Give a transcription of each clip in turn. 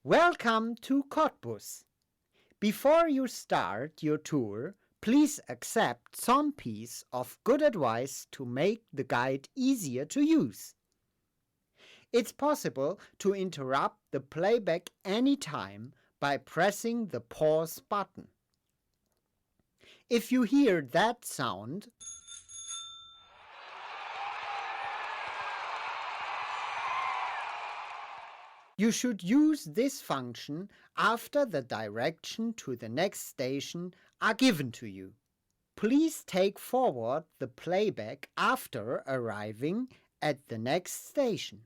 Welcome to Cottbus. Before you start your tour, please accept some piece of good advice to make the guide easier to use. It's possible to interrupt the playback anytime by pressing the pause button. If you hear that sound, you should use this function after the direction to the next station are given to you. Please take forward the playback after arriving at the next station.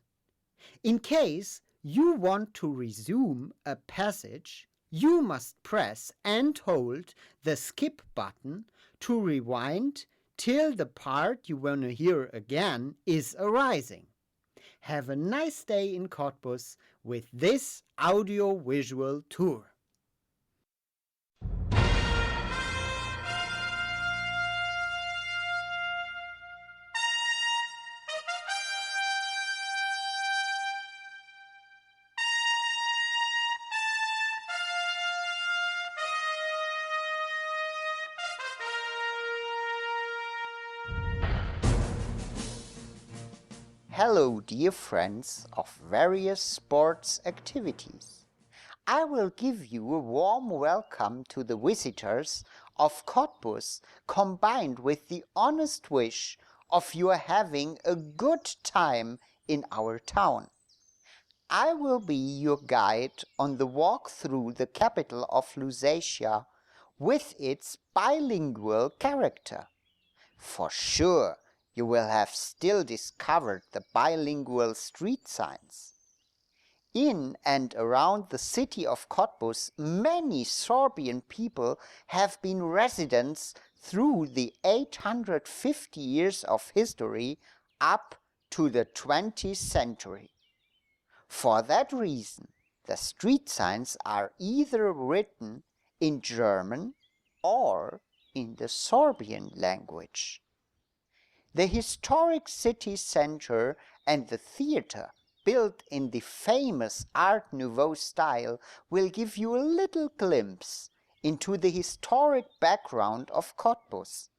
In case you want to resume a passage, you must press and hold the skip button to rewind till the part you want to hear again is arising. Have a nice day in Cottbus with this audio-visual tour. Hello, dear friends of various sports activities. I will give you a warm welcome to the visitors of Cottbus, combined with the honest wish of you having a good time in our town. I will be your guide on the walk through the capital of Lusatia with its bilingual character. For sure, you will have still discovered the bilingual street signs. In and around the city of Cottbus, many Sorbian people have been residents through the 850 years of history up to the 20th century. For that reason, the street signs are either written in German or in the Sorbian language. The historic city center and the theater, built in the famous Art Nouveau style, will give you a little glimpse into the historic background of Cottbus.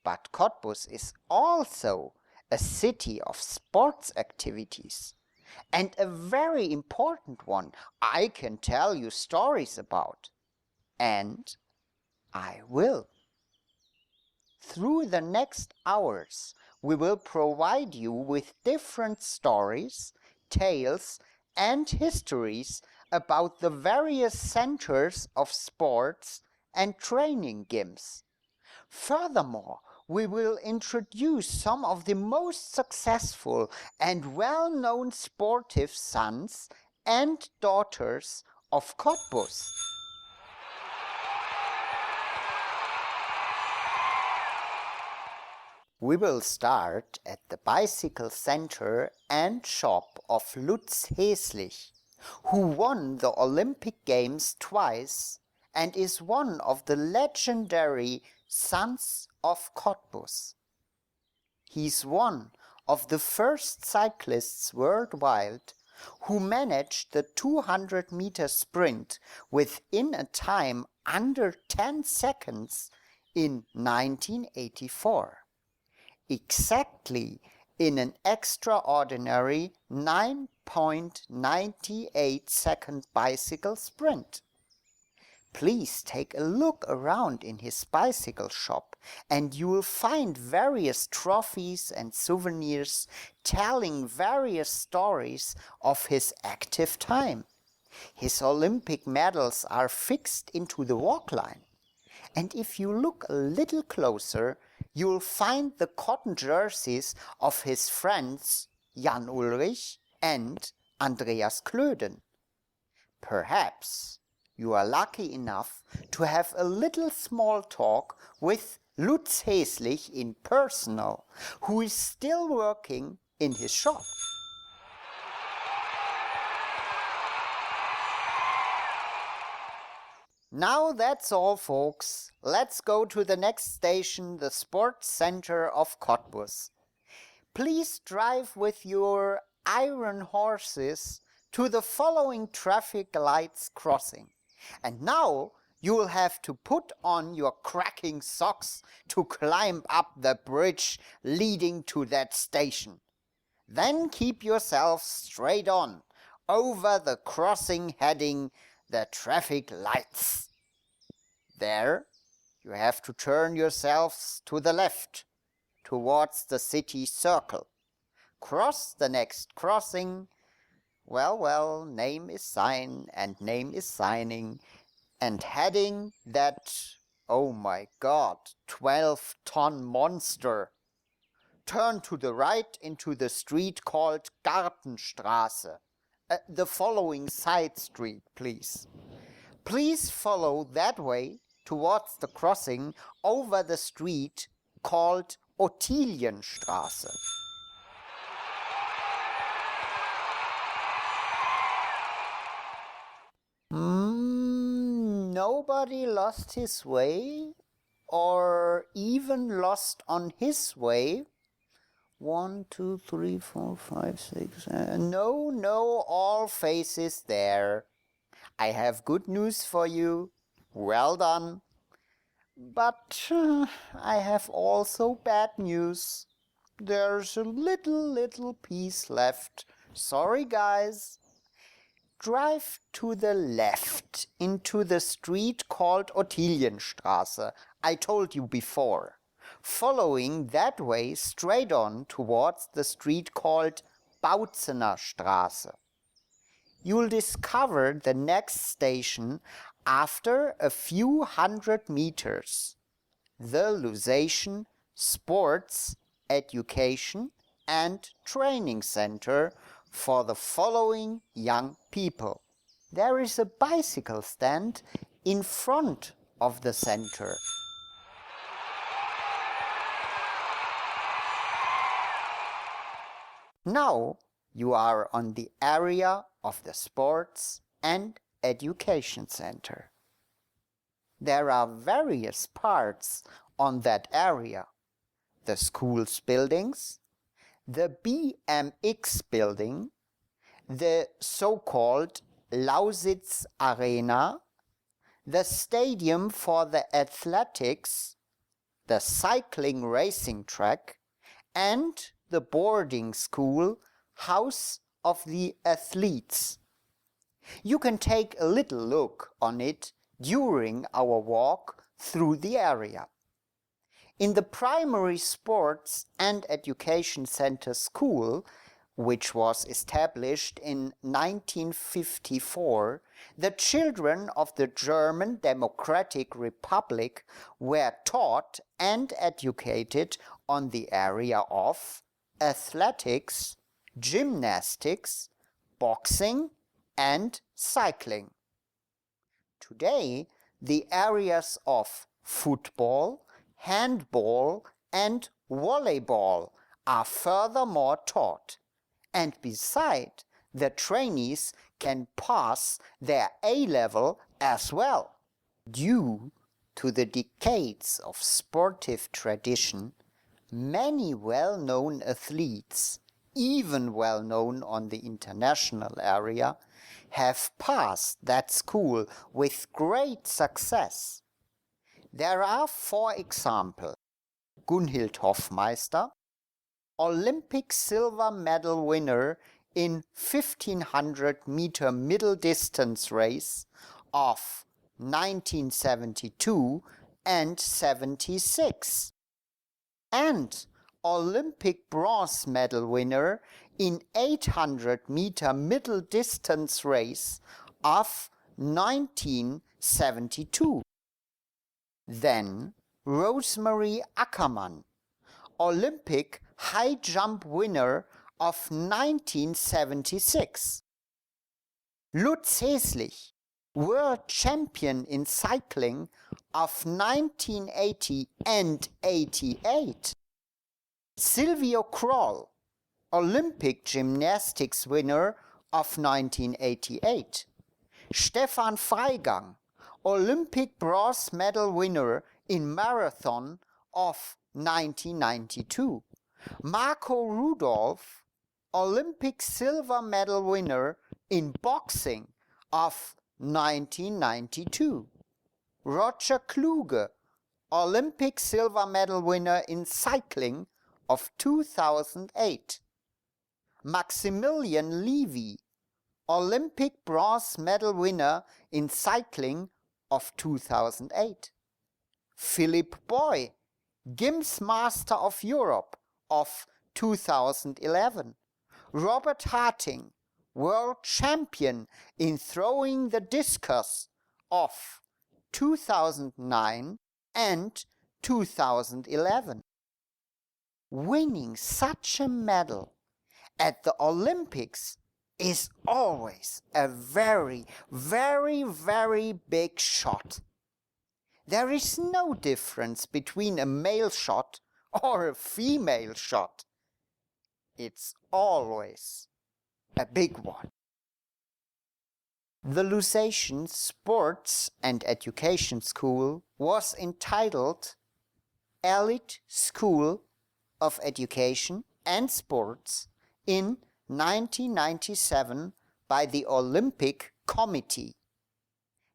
But Cottbus is also a city of sports activities, and a very important one I can tell you stories about. And I will. Through the next hours, we will provide you with different stories, tales, and histories about the various centers of sports and training gyms. Furthermore, we will introduce some of the most successful and well-known sportive sons and daughters of Cottbus. We will start at the bicycle center and shop of Lutz Häslich, who won the Olympic Games twice and is one of the legendary sons of Cottbus. He's one of the first cyclists worldwide who managed the 200-meter sprint within a time under 10 seconds in 1984. Exactly in an extraordinary 9.98-second bicycle sprint. Please take a look around in his bicycle shop and you will find various trophies and souvenirs telling various stories of his active time. His Olympic medals are fixed into the walk line. And if you look a little closer, you'll find the cotton jerseys of his friends Jan Ulrich and Andreas Klöden. Perhaps you are lucky enough to have a little small talk with Lutz Häslich in personal, who is still working in his shop. Now that's all, folks. Let's go to the next station, the sports center of Cottbus. Please drive with your iron horses to the following traffic lights crossing. And now you will have to put on your cracking socks to climb up the bridge leading to that station. Then keep yourself straight on over the crossing heading the traffic lights. There you have to turn yourselves to the left towards the city circle. Cross the next crossing. Well, name is sign and name is signing. And heading that, oh my God, 12-ton monster. Turn to the right into the street called Gartenstraße. The following side street, please. Please follow that way towards the crossing over the street called Ottilienstraße. Nobody lost his way or even lost on his way. 1, 2, 3, 4, 5, 6. No, all faces there. I have good news for you. Well done. But I have also bad news. There's a little piece left. Sorry, guys. Drive to the left into the street called Ottilienstraße. I told you before. Following that way straight on towards the street called Bautzener Straße. You'll discover the next station after a few hundred meters. The Lusatian Sports, Education and Training Center for the following young people. There is a bicycle stand in front of the center. Now you are on the area of the Sports and Education Center. There are various parts on that area. The school's buildings, the BMX building, the so-called Lausitz Arena, the stadium for the athletics, the cycling racing track, and the boarding school House of the Athletes. You can take a little look on it during our walk through the area. In the Primary Sports and Education Center School, which was established in 1954, the children of the German Democratic Republic were taught and educated on the area of athletics, gymnastics, boxing, and cycling. Today, the areas of football, handball, and volleyball are furthermore taught. And beside, the trainees can pass their A-level as well. Due to the decades of sportive tradition, many well-known athletes, even well-known on the international area, have passed that school with great success. There are, for example, Gunhild Hoffmeister, Olympic silver medal winner in 1500 meter middle distance race of 1972 and 76, and Olympic bronze medal winner in 800 meter middle distance race of 1972. Then Rosemary Ackermann, Olympic high jump winner of 1976. Lutz Heslich, world champion in cycling of 1980 and 88. Silvio Kroll, Olympic gymnastics winner of 1988. Stefan Freigang, Olympic bronze medal winner in marathon of 1992. Marco Rudolph, Olympic silver medal winner In boxing of 1992. Roger Kluge, Olympic silver medal winner in cycling of 2008. Maximilian Levy, Olympic bronze medal winner in cycling of 2008. Philip Boy, Gims Master of Europe of 2011. Robert Harting, World Champion in throwing the discus of 2009 and 2011. Winning such a medal at the Olympics is always a very, very, very big shot. There is no difference between a male shot or a female shot. It's always a big one. The Lusatian Sports and Education School was entitled Elite School of Education and Sports in 1997 by the Olympic Committee.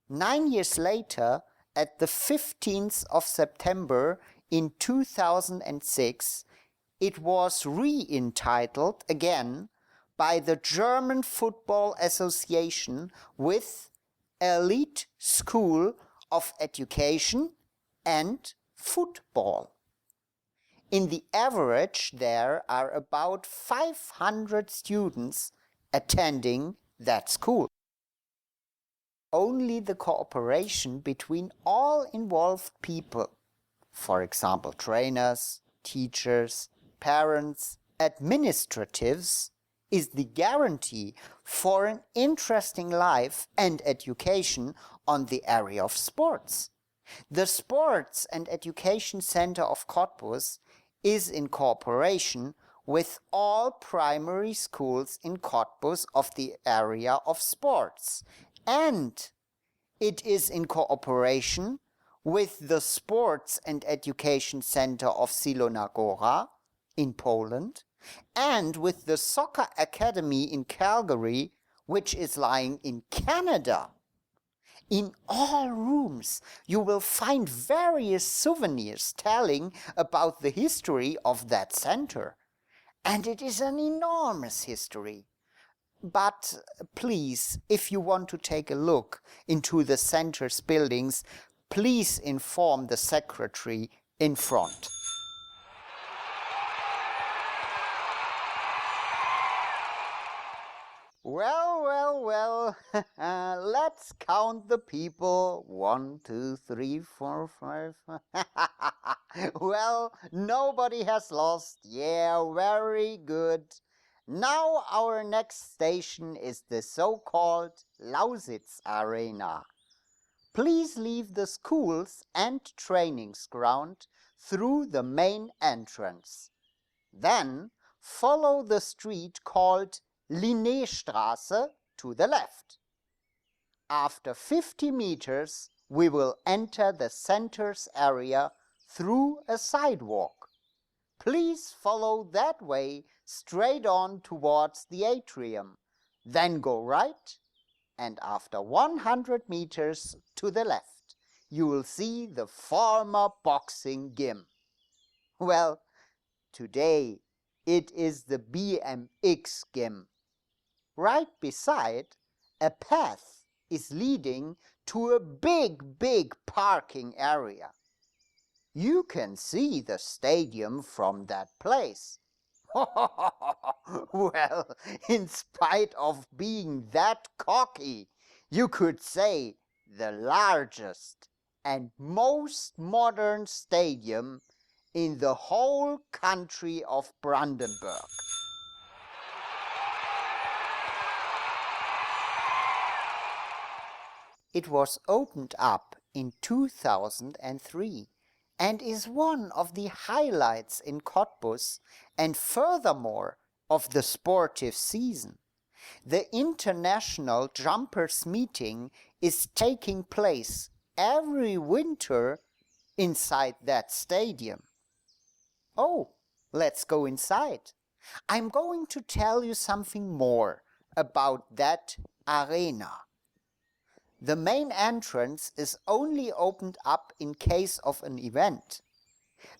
9 years later, at the 15th of September in 2006, it was re-entitled again by the German Football Association with Elite School of Education and Football. In the average, there are about 500 students attending that school. Only the cooperation between all involved people, for example, trainers, teachers, parents, administratives, is the guarantee for an interesting life and education on the area of sports. The Sports and Education Center of Cottbus is in cooperation with all primary schools in Cottbus of the area of sports, and it is in cooperation with the Sports and Education Center of Zielona Góra in Poland, and with the Soccer Academy in Calgary, which is lying in Canada. In all rooms you will find various souvenirs telling about the history of that center. And it is an enormous history. But please, if you want to take a look into the center's buildings, please inform the secretary in front. Well, let's count the people. 1, 2, 3, 4, 5. Well, nobody has lost. Yeah, very good. Now our next station is the so-called Lausitz Arena. Please leave the schools and trainings ground through the main entrance. Then follow the street called Linnéstraße to the left. After 50 meters, we will enter the center's area through a sidewalk. Please follow that way straight on towards the atrium. Then go right, and after 100 meters to the left, you will see the former boxing gym. Well, today it is the BMX gym. Right beside, a path is leading to a big parking area. You can see the stadium from that place. Well, in spite of being that cocky, you could say the largest and most modern stadium in the whole country of Brandenburg. It was opened up in 2003 and is one of the highlights in Cottbus and furthermore of the sportive season. The International Jumpers Meeting is taking place every winter inside that stadium. Oh, let's go inside. I'm going to tell you something more about that arena. The main entrance is only opened up in case of an event.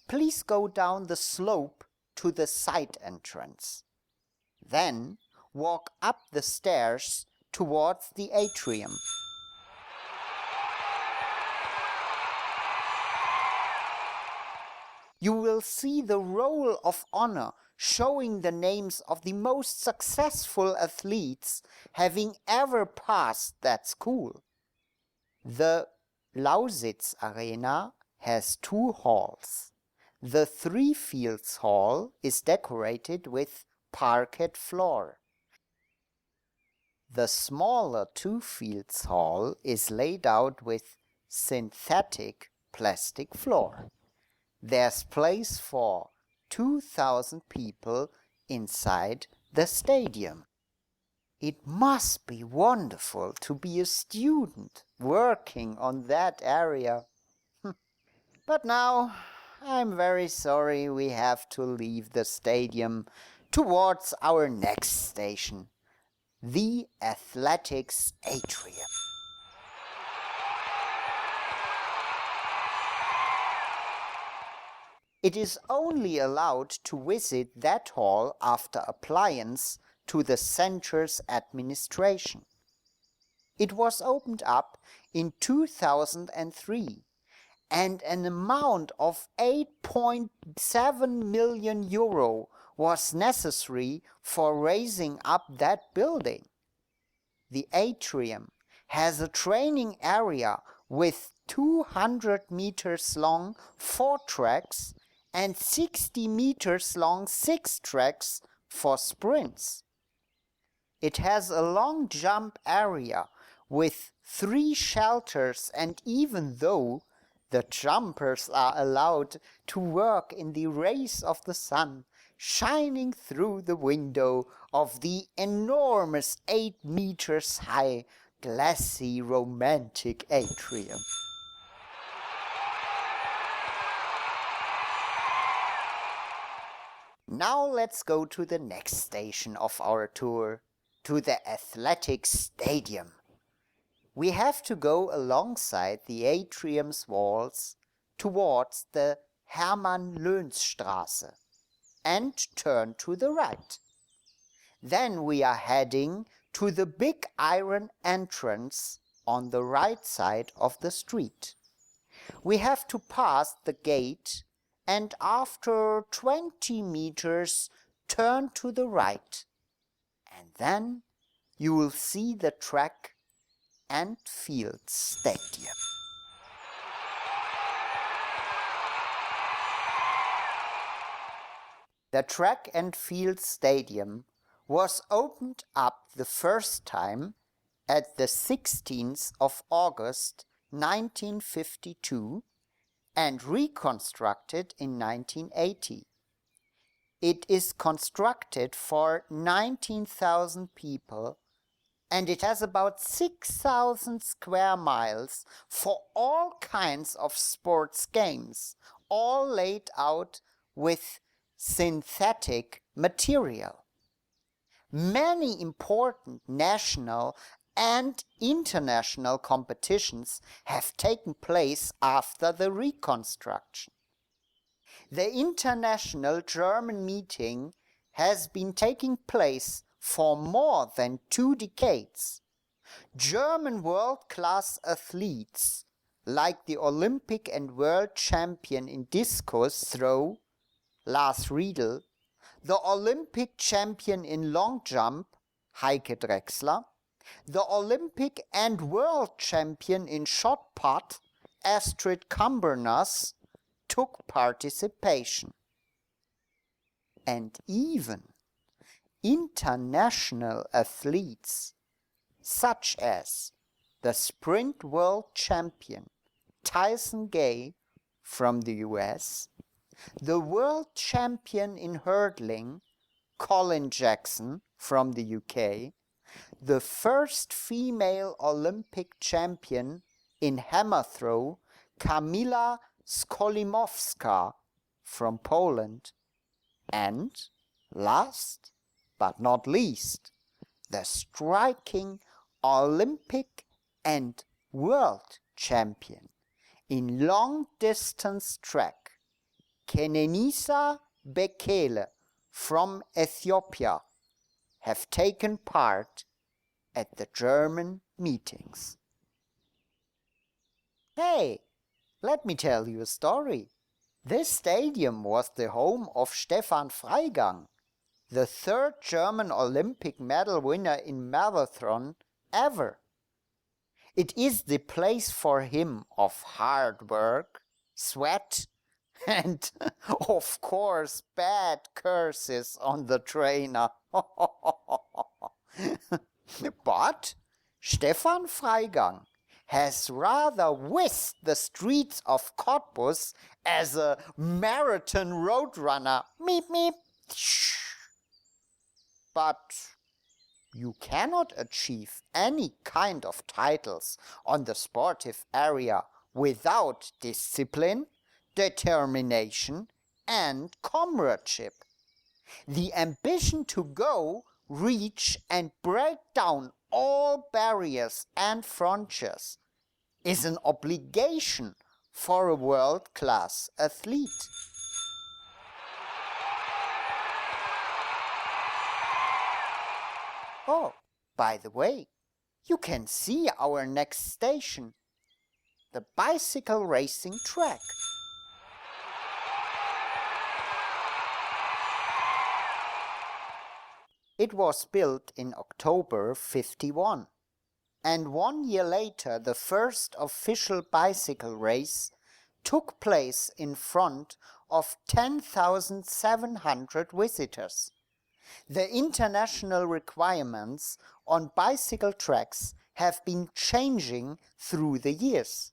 Please go down the slope to the side entrance. Then walk up the stairs towards the atrium. You will see the roll of honor showing the names of the most successful athletes having ever passed that school. The Lausitz Arena has 2 halls. The 3 fields hall is decorated with parquet floor. The smaller 2 fields hall is laid out with synthetic plastic floor. There's place for 2,000 people inside the stadium. It must be wonderful to be a student working on that area. But now, I'm very sorry we have to leave the stadium towards our next station, the athletics atrium. It is only allowed to visit that hall after appliance to the center's administration. It was opened up in 2003 and an amount of 8.7 million euro was necessary for raising up that building. The atrium has a training area with 200 meters long 4 tracks and 60 meters long 6 tracks for sprints. It has a long jump area with 3 shelters, and even though the jumpers are allowed to work in the rays of the sun shining through the window of the enormous 8 meters high glassy romantic atrium. Now let's go to the next station of our tour, to the athletics stadium. We have to go alongside the atrium's walls towards the Hermann-Löns-Straße and turn to the right. Then we are heading to the big iron entrance on the right side of the street. We have to pass the gate and after 20 meters turn to the right. And then you will see the track and field stadium. The track and field stadium was opened up the first time at the 16th of August 1952 and reconstructed in 1980. It is constructed for 19,000 people and it has about 6,000 square miles for all kinds of sports games, all laid out with synthetic material. Many important national and international competitions have taken place after the reconstruction. The international German meeting has been taking place for more than 2 decades. German world-class athletes, like the Olympic and world champion in discus throw, Lars Riedel, the Olympic champion in long jump, Heike Drechsler, the Olympic and world champion in shot put, Astrid Cambernas, took participation. And even international athletes, such as the sprint world champion Tyson Gay from the US, the world champion in hurdling Colin Jackson from the UK, the first female Olympic champion in hammer throw, Kamila Skolimowska from Poland, and last but not least, the striking Olympic and world champion in long-distance track, Kenenisa Bekele from Ethiopia, have taken part at the German meetings. Hey, let me tell you a story. This stadium was the home of Stefan Freigang, the third German Olympic medal winner in marathon ever. It is the place for him of hard work, sweat, and, of course, bad curses on the trainer. But Stefan Freigang has rather whisked the streets of Cottbus as a marathon roadrunner. Meep, meep. But you cannot achieve any kind of titles on the sportive area without discipline, determination, and comradeship. The ambition to go, reach, and break down all barriers and frontiers is an obligation for a world-class athlete. Oh, by the way, you can see our next station, the bicycle racing track. It was built in October 51, and 1 year later the first official bicycle race took place in front of 10,700 visitors. The international requirements on bicycle tracks have been changing through the years.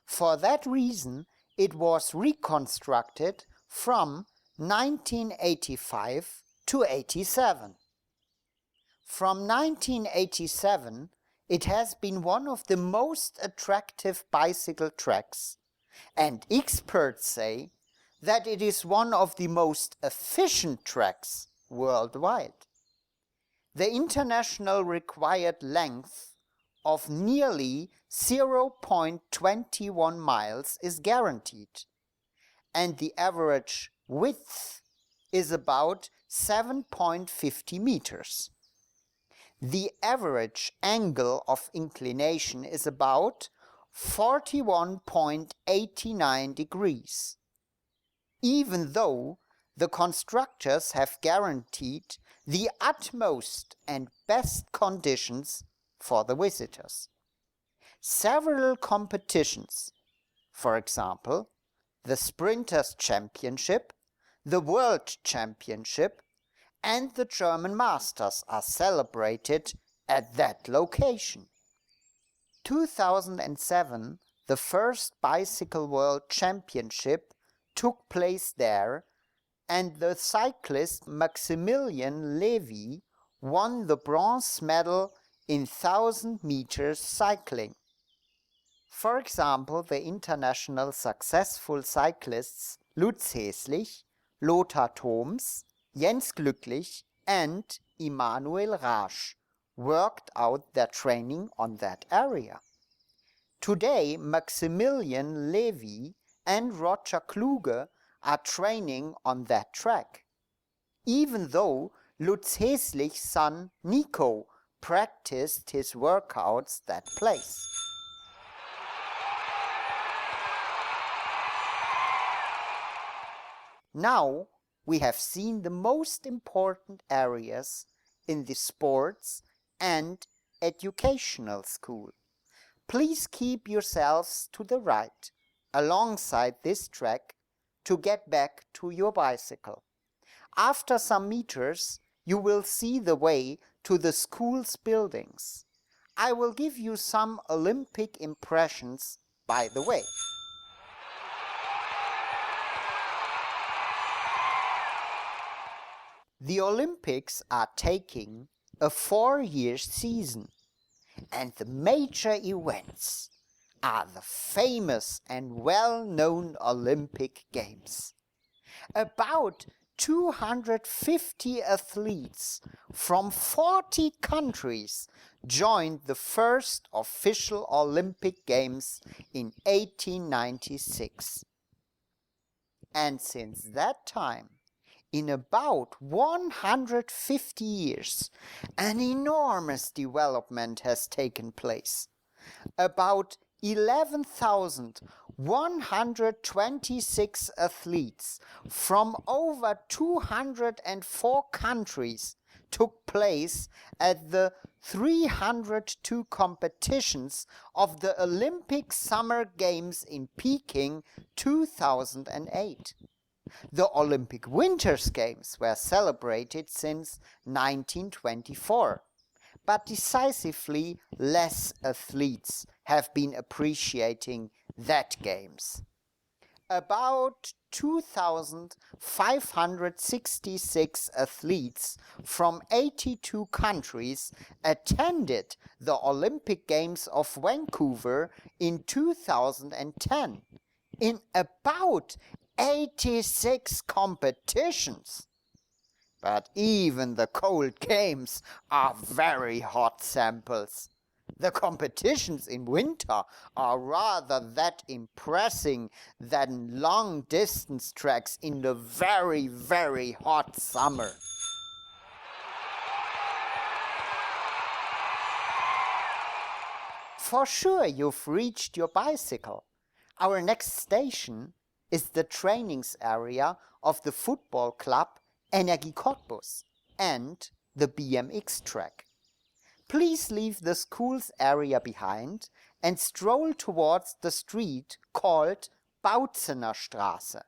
For that reason, it was reconstructed from 1985 to 87. From 1987, it has been one of the most attractive bicycle tracks, and experts say that it is one of the most efficient tracks worldwide. The international required length of nearly 0.21 miles is guaranteed, and the average width is about 7.50 meters. The average angle of inclination is about 41.89 degrees, even though the constructors have guaranteed the utmost and best conditions for the visitors. Several competitions, for example, the Sprinters' Championship, the World Championship, and the German Masters are celebrated at that location. 2007, the first Bicycle World Championship took place there, and the cyclist Maximilian Levy won the bronze medal in 1,000 meters cycling. For example, the international successful cyclists Lutz Häslich, Lothar Thoms, Jens Glücklich, and Immanuel Rasch worked out their training on that area. Today, Maximilian Levy and Roger Kluge are training on that track, even though Lutz Häslich's son Nico practiced his workouts that place. Now we have seen the most important areas in the sports and educational school. Please keep yourselves to the right, alongside this track, to get back to your bicycle. After some meters, you will see the way to the school's buildings. I will give you some Olympic impressions by the way. The Olympics are taking a 4-year season, and the major events are the famous and well-known Olympic Games. About 250 athletes from 40 countries joined the first official Olympic Games in 1896. And since that time, in about 150 years, an enormous development has taken place. About 11,126 athletes from over 204 countries took place at the 302 competitions of the Olympic Summer Games in Peking 2008. The Olympic Winter Games were celebrated since 1924. But decisively less athletes have been appreciating that games. About 2,566 athletes from 82 countries attended the Olympic Games of Vancouver in 2010 in about 86 competitions. But even the cold games are very hot samples. The competitions in winter are rather that impressing than long-distance tracks in the very, very hot summer. For sure you've reached your bicycle. Our next station is the trainings area of the football club Energie Cottbus and the BMX track. Please leave the school's area behind and stroll towards the street called Bautzener Straße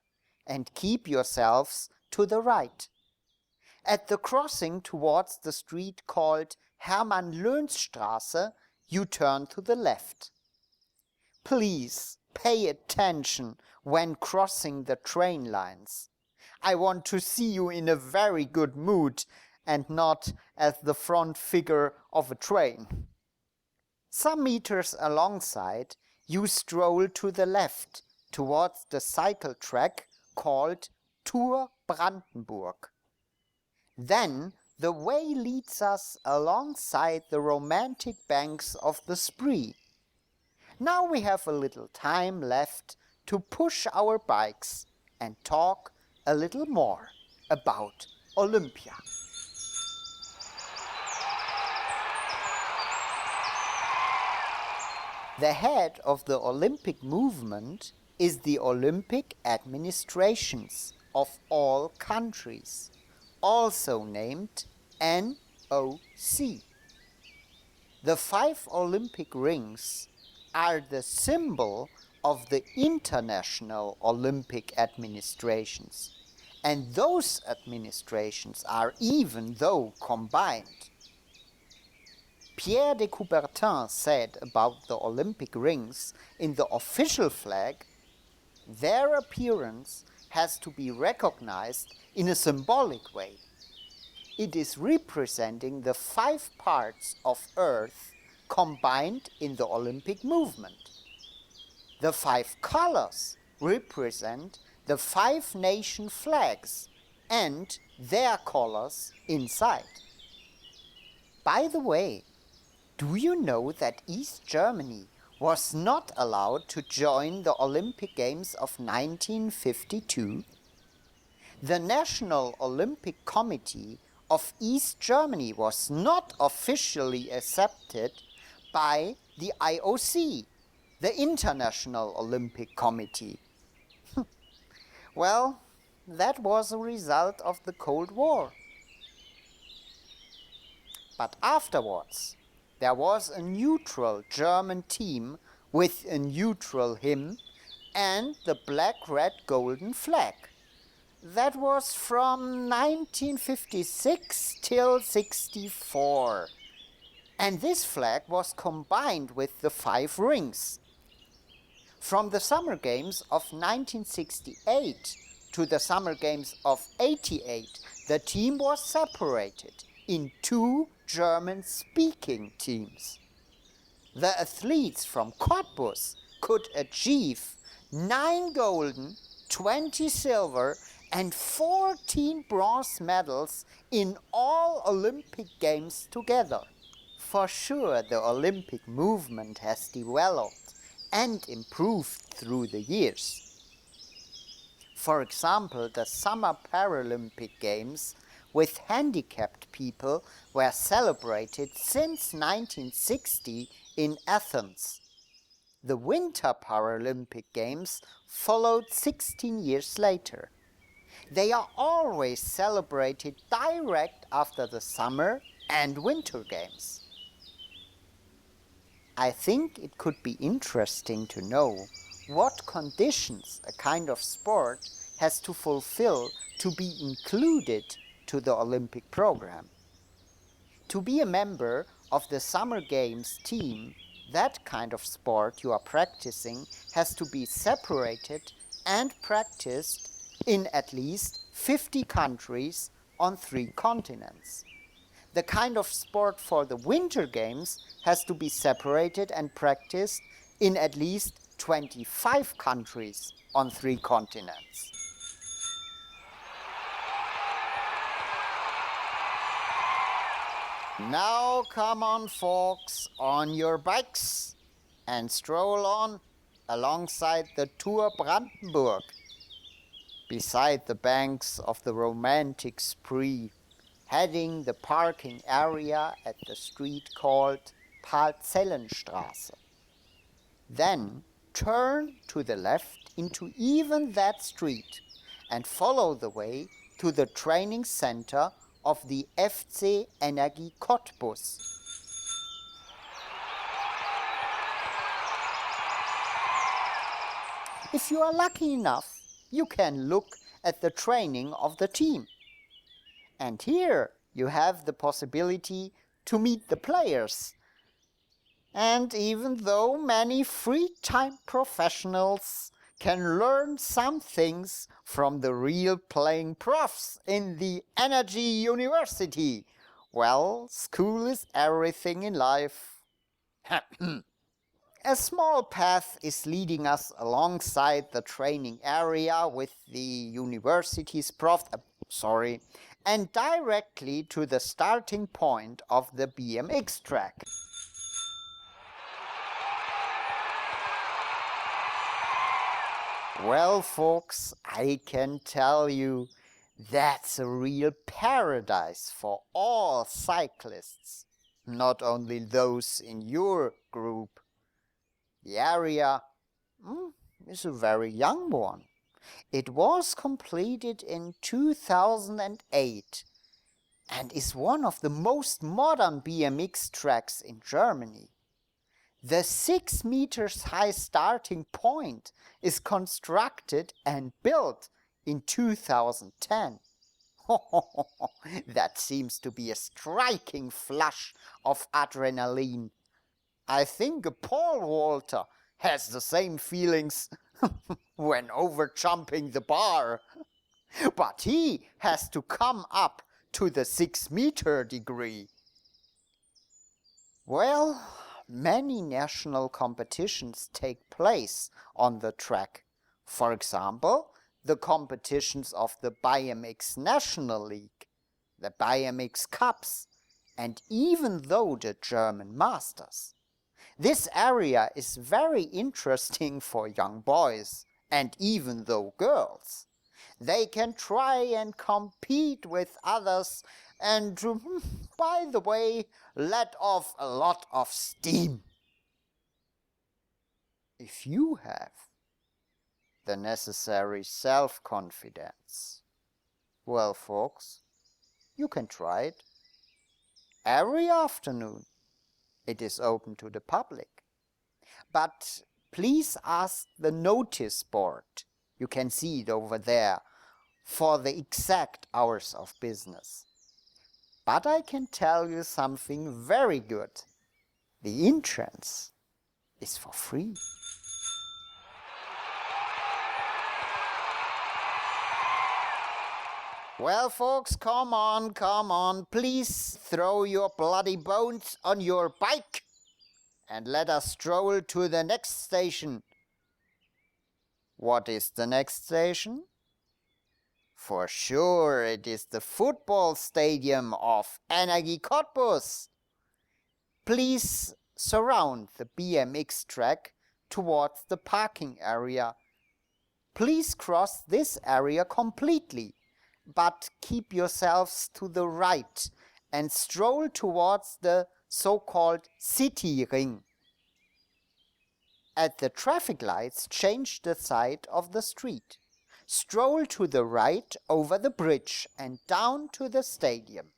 and keep yourselves to the right. At the crossing towards the street called Hermann-Löns-Straße, you turn to the left. Please pay attention when crossing the train lines. I want to see you in a very good mood and not as the front figure of a train. Some meters alongside, you stroll to the left towards the cycle track called Tour Brandenburg. Then the way leads us alongside the romantic banks of the Spree. Now we have a little time left to push our bikes and talk a little more about Olympia. The head of the Olympic movement is the Olympic administrations of all countries, also named NOC. The 5 Olympic rings are the symbol of the international Olympic administrations, and those administrations are even though combined. Pierre de Coubertin said about the Olympic rings in the official flag, their appearance has to be recognized in a symbolic way. It is representing the 5 parts of Earth combined in the Olympic movement. The 5 colors represent the 5 nation flags and their colors inside. By the way, do you know that East Germany was not allowed to join the Olympic Games of 1952? The National Olympic Committee of East Germany was not officially accepted by the IOC, the International Olympic Committee. Well, that was a result of the Cold War. But afterwards, there was a neutral German team with a neutral hymn and the black-red-golden flag. That was from 1956 till 64. And this flag was combined with the 5 rings. From the Summer Games of 1968 to the Summer Games of 88, the team was separated in 2 German-speaking teams. The athletes from Cottbus could achieve 9 golden, 20 silver and 14 bronze medals in all Olympic Games together. For sure, the Olympic movement has developed and improved through the years. For example, the Summer Paralympic Games with handicapped people were celebrated since 1960 in Athens. The Winter Paralympic Games followed 16 years later. They are always celebrated direct after the Summer and Winter Games. I think it could be interesting to know what conditions a kind of sport has to fulfill to be included to the Olympic program. To be a member of the Summer Games team, that kind of sport you are practicing has to be separated and practiced in at least 50 countries on 3 continents. The kind of sport for the Winter Games has to be separated and practiced in at least 25 countries on 3 continents. Now come on, folks, on your bikes and stroll on alongside the Tour Brandenburg, beside the banks of the romantic Spree, heading the parking area at the street called Paarzellenstraße. Then turn to the left into even that street and follow the way to the training center of the FC Energie Cottbus. If you are lucky enough, you can look at the training of the team. And here you have the possibility to meet the players. And even though many free-time professionals can learn some things from the real playing profs in the Energy University, well, school is everything in life. A small path is leading us alongside the training area with the university's and directly to the starting point of the BMX track. Well, folks, I can tell you that's a real paradise for all cyclists, not only those in your group. The area is a very young one. It was completed in 2008 and is one of the most modern BMX tracks in Germany. The 6 meters high starting point is constructed and built in 2010. That seems to be a striking flush of adrenaline. I think Paul Walter has the same feelings when overjumping the bar. But he has to come up to the 6-meter degree. Well, many national competitions take place on the track. For example, the competitions of the BMX National League, the BMX Cups, and even though the German Masters. This area is very interesting for young boys and even though girls. They can try and compete with others and, by the way, let off a lot of steam. If you have the necessary self-confidence, well, folks, you can try it. Every afternoon it is open to the public. But please ask the notice board, you can see it over there, for the exact hours of business. But I can tell you something very good. The entrance is for free. Well, folks, come on, please throw your bloody bones on your bike and let us stroll to the next station. What is the next station? For sure, it is the football stadium of Energie Cottbus. Please surround the BMX track towards the parking area. Please cross this area completely, but keep yourselves to the right and stroll towards the so-called city ring. At the traffic lights, change the side of the street. Stroll to the right over the bridge and down to the stadium.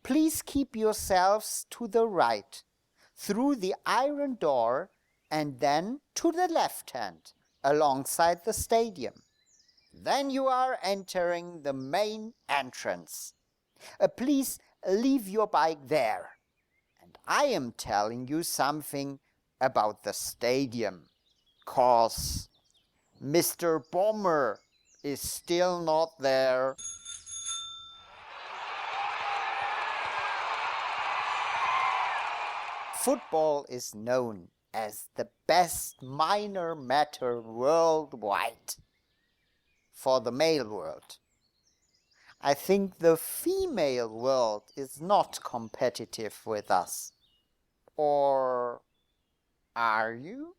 Please keep yourselves to the right, through the iron door and then to the left hand, alongside the stadium. Then you are entering the main entrance. Please leave your bike there. And I am telling you something about the stadium, 'cause Mr. Bomber is still not there. Football is known as the best minor matter worldwide for the male world. I think the female world is not competitive with us. Or are you?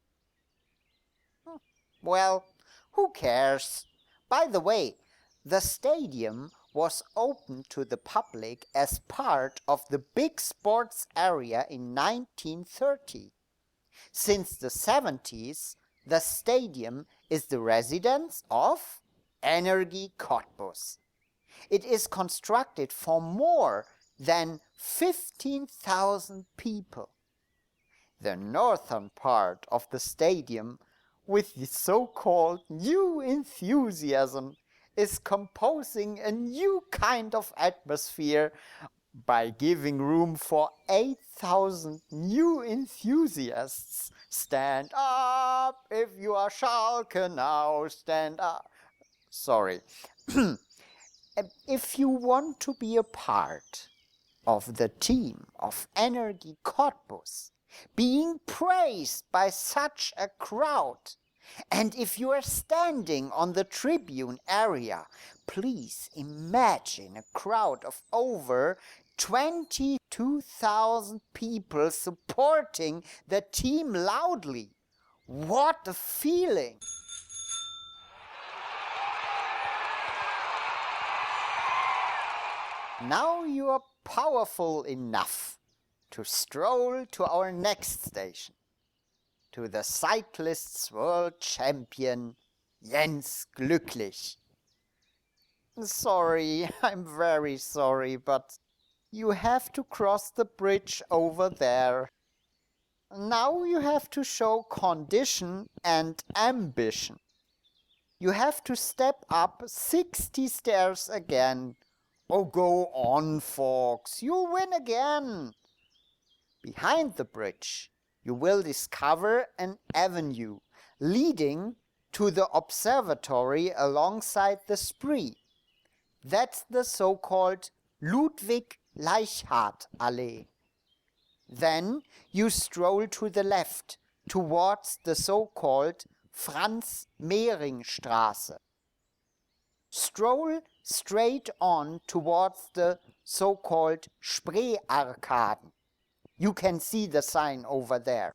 Well, who cares? By the way, the stadium was opened to the public as part of the big sports area in 1930. Since the 70s, the stadium is the residence of Energie Cottbus. It is constructed for more than 15,000 people. The northern part of the stadium, with the so-called new enthusiasm, is composing a new kind of atmosphere by giving room for 8,000 new enthusiasts. Stand up if you are Schalke now, stand up. Sorry. If you want to be a part of the team of Energie Cottbus, being praised by such a crowd, and if you are standing on the tribune area, please imagine a crowd of over 22,000 people supporting the team loudly. What a feeling! Now you are powerful enough to stroll to our next station, to the cyclists' world champion Jens Glücklich. Sorry, I'm very sorry, but you have to cross the bridge over there. Now you have to show condition and ambition. You have to step up 60 stairs again. Oh, go on, folks, you'll win again. Behind the bridge, you will discover an avenue leading to the observatory alongside the spree. That's the so-called Ludwig-Leichhardt-Allee. Then you stroll to the left towards the so-called Franz-Mehring-Straße. Stroll straight on towards the so-called Spree-Arkaden. You can see the sign over there.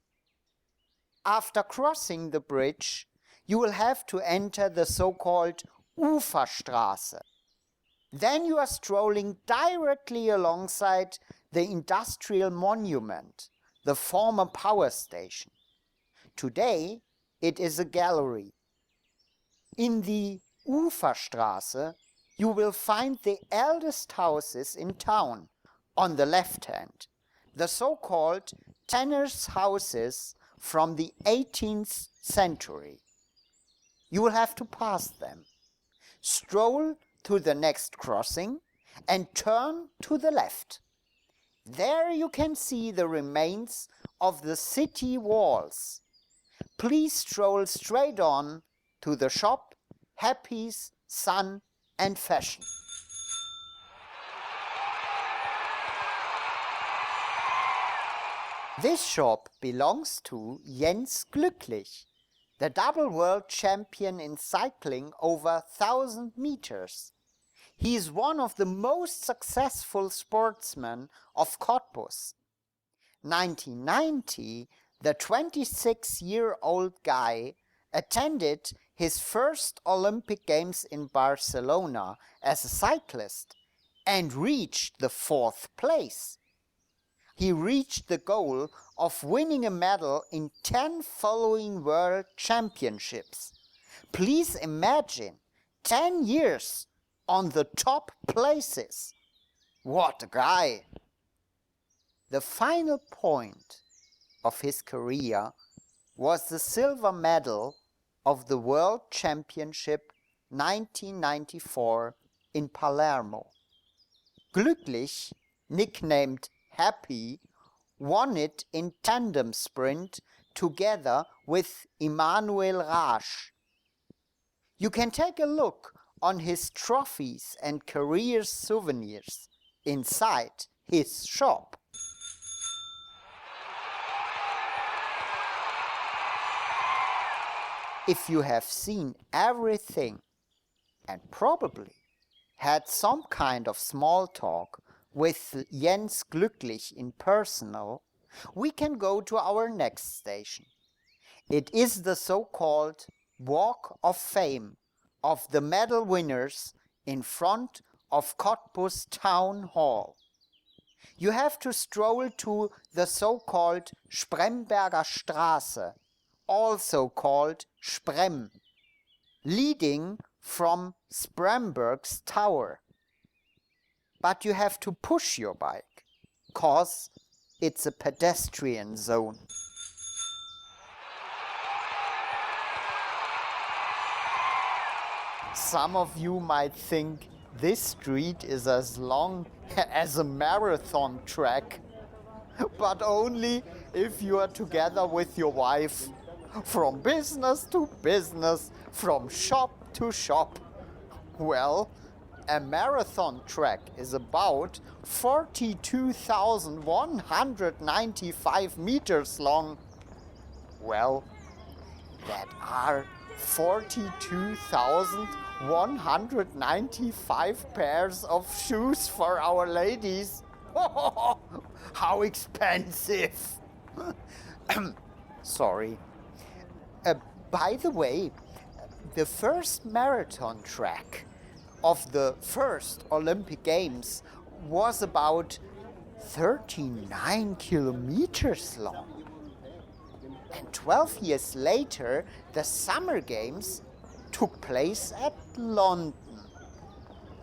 After crossing the bridge, you will have to enter the so-called Uferstraße. Then you are strolling directly alongside the industrial monument, the former power station. Today, it is a gallery. In the Uferstraße, you will find the eldest houses in town on the left hand, the so-called tanners' houses from the 18th century. You will have to pass them. Stroll to the next crossing and turn to the left. There you can see the remains of the city walls. Please stroll straight on to the shop Happy's Sun and Fashion. This shop belongs to Jens Glücklich. the double world champion in cycling over 1,000 meters. He is one of the most successful sportsmen of Cottbus. 1990, the 26-year-old guy attended his first Olympic Games in Barcelona as a cyclist and reached the 4th place. He reached the goal of winning a medal in 10 following World Championships. Please imagine 10 years on the top places. What a guy! The final point of his career was the silver medal of the World Championship 1994 in Palermo. Glücklich, nicknamed Happy, won it in tandem sprint together with Emanuel Rasch. You can take a look on his trophies and career souvenirs inside his shop. If you have seen everything and probably had some kind of small talk with Jens Glücklich in personal, we can go to our next station. It is the so-called Walk of Fame of the medal winners in front of Cottbus Town Hall. You have to stroll to the so-called Spremberger Straße, also called Sprem, leading from Spremberg's tower. But you have to push your bike, cause it's a pedestrian zone. Some of you might think this street is as long as a marathon track, but only if you are together with your wife. From business to business, from shop to shop. Well, a marathon track is about 42,195 meters long. Well, that are 42,195 pairs of shoes for our ladies. How expensive! Sorry. By the way, the first marathon track of the first Olympic Games was about 39 kilometers long. And 12 years later, the Summer Games took place at London.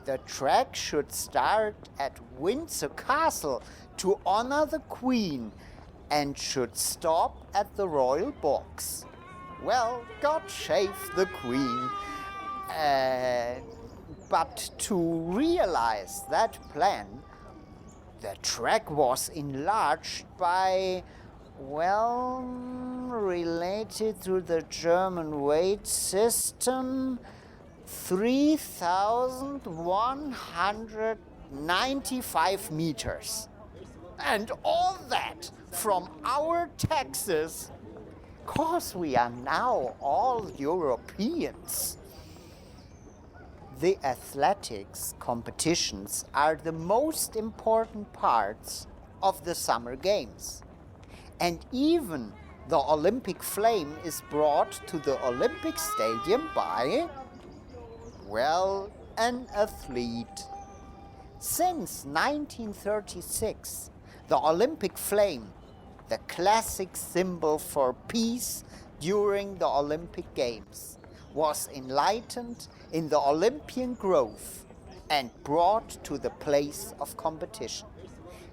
The track should start at Windsor Castle to honor the Queen and should stop at the Royal Box. Well, God save the Queen. But to realize that plan, the track was enlarged by, well, related to the German weight system, 3,195 meters. And all that from our taxes, 'cause we are now all Europeans. The athletics competitions are the most important parts of the Summer Games. And even the Olympic flame is brought to the Olympic Stadium by, well, an athlete. Since 1936, the Olympic flame, the classic symbol for peace during the Olympic Games, was enlightened in the Olympian Grove and brought to the place of competition.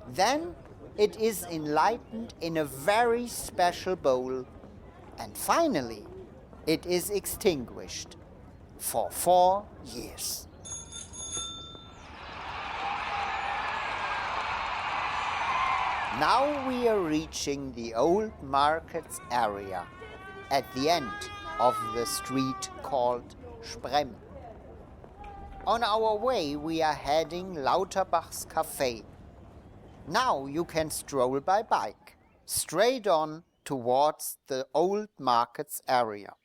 Then it is enlightened in a very special bowl, and finally it is extinguished for 4 years. Now we are reaching the old markets area at the end of the street called Sprem. On our way we are heading Lauterbach's Café. Now you can stroll by bike, straight on towards the old markets area.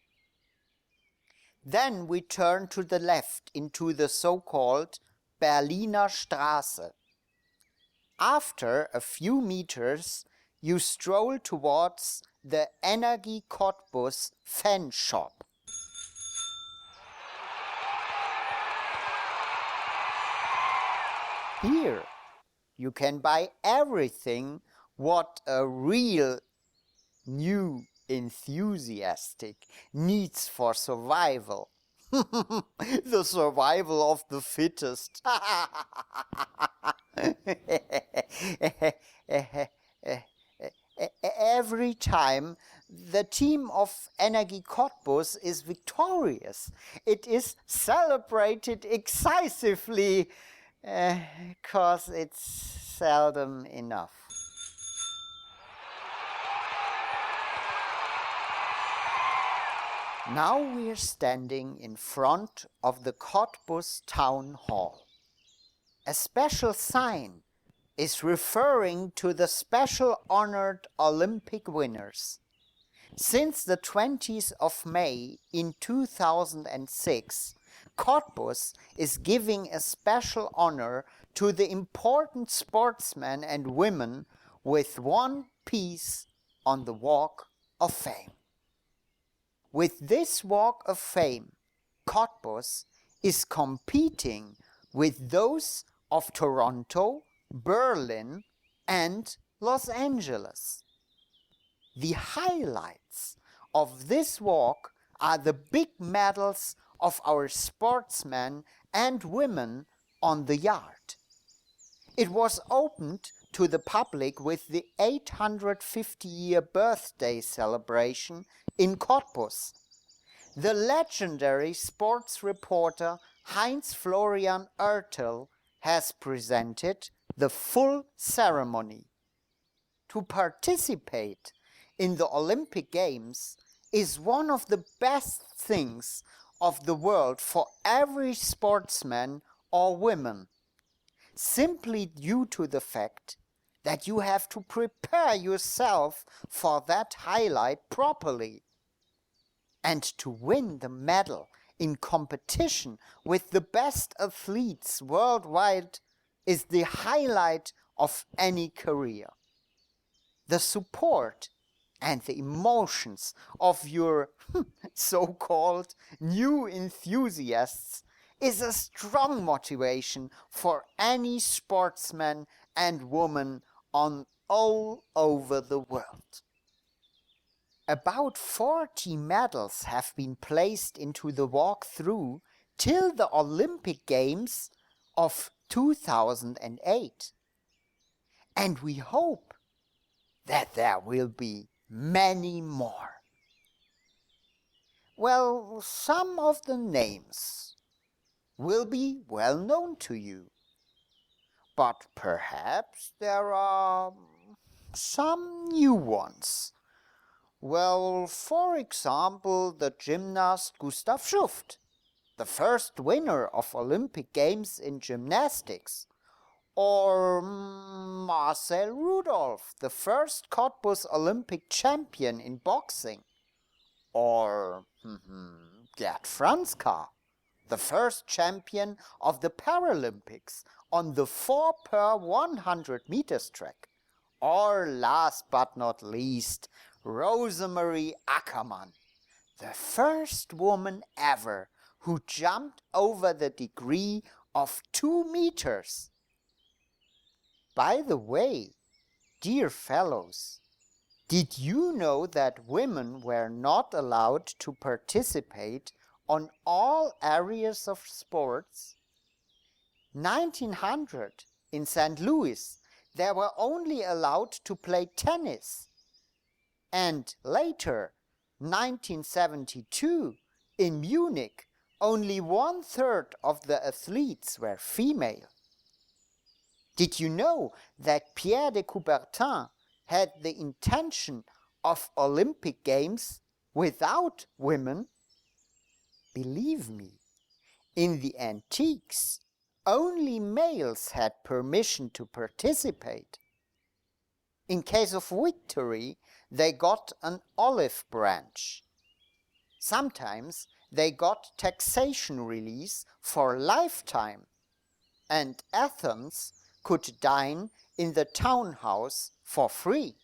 Then we turn to the left into the so-called Berliner Straße. After a few meters, you stroll towards the Energie Cottbus fan shop. Here, you can buy everything what a real new enthusiastic needs for survival. The survival of the fittest. Every time the team of Energie Cottbus is victorious, it is celebrated excisively, 'cause it's seldom enough. Now we are standing in front of the Cottbus Town Hall. A special sign is referring to the special honored Olympic winners. Since the 20th of May in 2006, Cottbus is giving a special honor to the important sportsmen and women with one piece on the Walk of Fame. With this Walk of Fame, Cottbus is competing with those of Toronto, Berlin, and Los Angeles. The highlights of this walk are the big medals of our sportsmen and women on the yard. It was opened to the public with the 850-year birthday celebration in Cottbus. The legendary sports reporter Heinz Florian Oertel has presented the full ceremony. To participate in the Olympic Games is one of the best things of the world for every sportsman or woman, simply due to the fact that you have to prepare yourself for that highlight properly. And to win the medal in competition with the best athletes worldwide is the highlight of any career. The support and the emotions of your so-called new enthusiasts is a strong motivation for any sportsman and woman on all over the world. About 40 medals have been placed into the walkthrough till the Olympic Games of 2008. And we hope that there will be many more. Well, some of the names will be well known to you, but perhaps there are some new ones. Well, for example, the gymnast Gustav Schuft, the first winner of Olympic Games in gymnastics, or Marcel Rudolph, the first Cottbus Olympic champion in boxing, or Gerd Franzka, the first champion of the Paralympics on the 4x100 meters track, or last but not least, Rosemarie Ackermann, the first woman ever who jumped over the degree of 2 meters. By the way, dear fellows, did you know that women were not allowed to participate on all areas of sports? 1900, in St. Louis, they were only allowed to play tennis. And later, 1972, in Munich, only 1/3 of the athletes were female. Did you know that Pierre de Coubertin had the intention of Olympic Games without women? Believe me, in the antiques, only males had permission to participate. In case of victory, they got an olive branch. Sometimes they got taxation release for lifetime, and Athens could dine in the townhouse for free.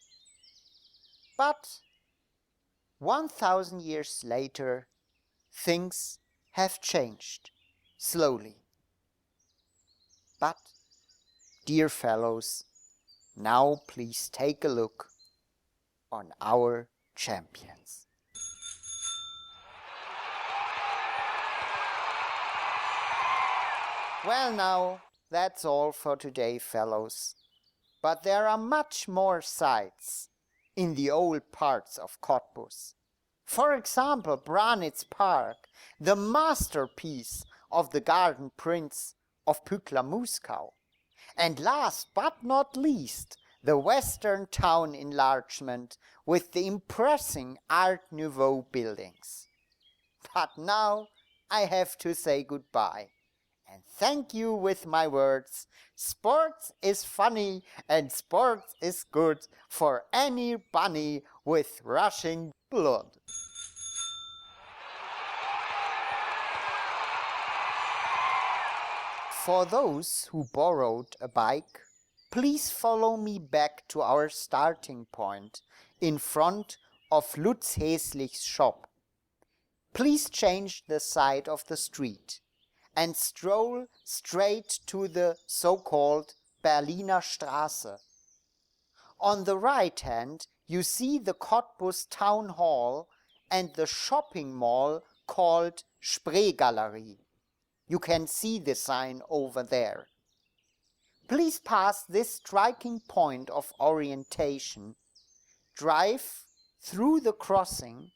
But 1,000 years later, things have changed, slowly. But, dear fellows, now please take a look on our champions. Well now, that's all for today, fellows. But there are much more sights in the old parts of Cottbus. For example, Branitz Park, the masterpiece of the garden prince of Pückler-Muskau. And last but not least, the western town enlargement with the impressive Art Nouveau buildings. But now I have to say goodbye. And thank you with my words. Sports is funny and sports is good for any bunny with rushing blood. For those who borrowed a bike, please follow me back to our starting point in front of Lutz Häslich's shop. Please change the side of the street and stroll straight to the so-called Berliner Straße. On the right hand, you see the Cottbus Town Hall and the shopping mall called Spreegalerie. You can see the sign over there. Please pass this striking point of orientation, drive through the crossing,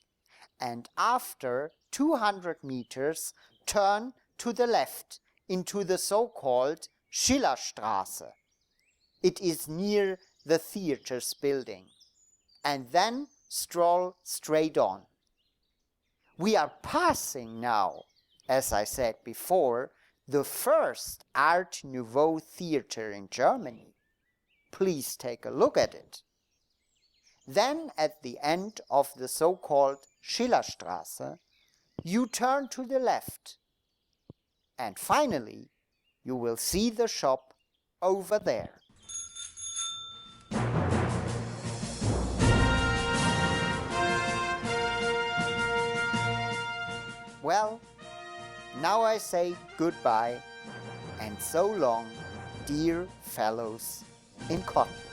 and after 200 meters, turn to the left into the so-called Schillerstraße. It is near the theaters building. And then stroll straight on. We are passing now, as I said before, the first Art Nouveau theater in Germany. Please take a look at it. Then at the end of the so-called Schillerstraße, you turn to the left. And finally, you will see the shop over there. Well, now I say goodbye and so long, dear fellows in Cottbus.